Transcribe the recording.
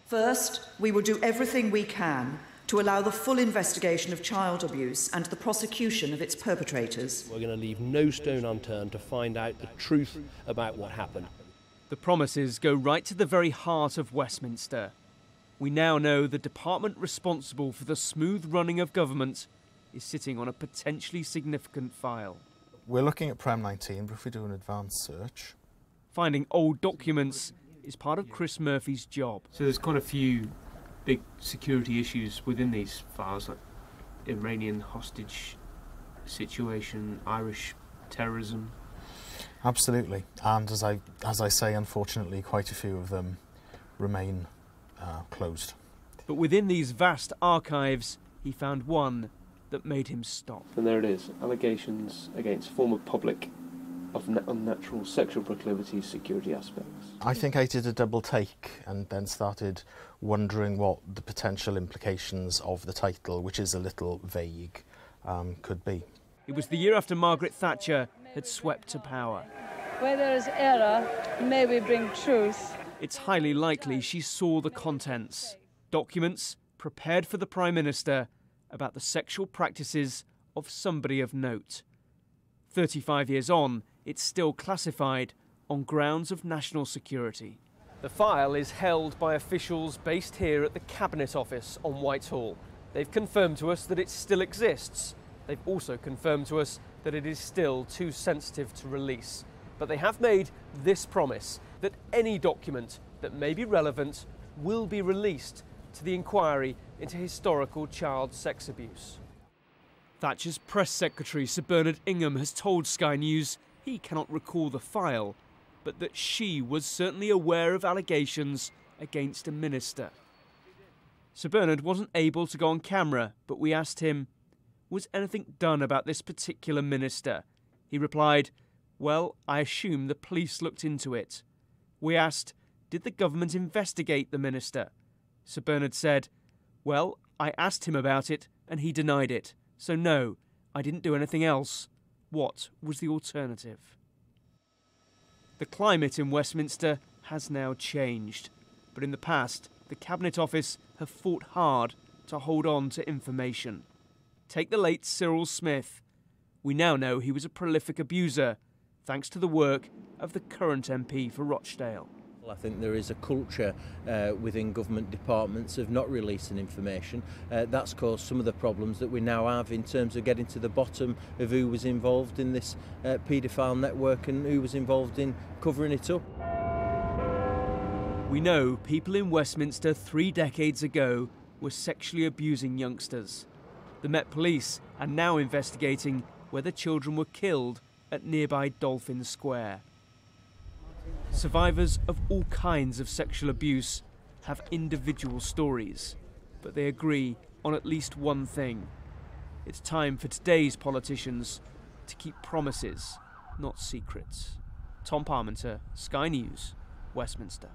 First, we will do everything we can to allow the full investigation of child abuse and the prosecution of its perpetrators. We're going to leave no stone unturned to find out the truth about what happened. The promises go right to the very heart of Westminster. We now know the department responsible for the smooth running of government is sitting on a potentially significant file. We're looking at Prime 19, but if we do an advanced search... Finding old documents is part of Chris Murphy's job. So there's quite a few big security issues within these files, like Iranian hostage situation, Irish terrorism. Absolutely, and as I say, unfortunately, quite a few of them remain closed. But within these vast archives, he found one that made him stop. And there it is, allegations against former public of unnatural sexual proclivities, security aspects. I think I did a double take and then started wondering what the potential implications of the title, which is a little vague, could be. It was the year after Margaret Thatcher had swept to power. Where there is error, may we bring truth. It's highly likely she saw the contents. Documents prepared for the Prime Minister about the sexual practices of somebody of note. 35 years on, it's still classified on grounds of national security. The file is held by officials based here at the Cabinet Office on Whitehall. They've confirmed to us that it still exists. They've also confirmed to us that it is still too sensitive to release. But they have made this promise, that any document that may be relevant will be released to the inquiry into historical child sex abuse. Thatcher's press secretary, Sir Bernard Ingham, has told Sky News he cannot recall the file, but that she was certainly aware of allegations against a minister. Sir Bernard wasn't able to go on camera, but we asked him, was anything done about this particular minister? He replied, well, I assume the police looked into it. We asked, did the government investigate the minister? Sir Bernard said, well, I asked him about it and he denied it. So no, I didn't do anything else. What was the alternative? The climate in Westminster has now changed, but in the past, the Cabinet Office have fought hard to hold on to information. Take the late Cyril Smith. We now know he was a prolific abuser, thanks to the work of the current MP for Rochdale. I think there is a culture within government departments of not releasing information. That's caused some of the problems that we now have in terms of getting to the bottom of who was involved in this paedophile network and who was involved in covering it up. We know people in Westminster 3 decades ago were sexually abusing youngsters. The Met Police are now investigating whether children were killed at nearby Dolphin Square. Survivors of all kinds of sexual abuse have individual stories, but they agree on at least one thing. It's time for today's politicians to keep promises, not secrets. Tom Parmenter, Sky News, Westminster.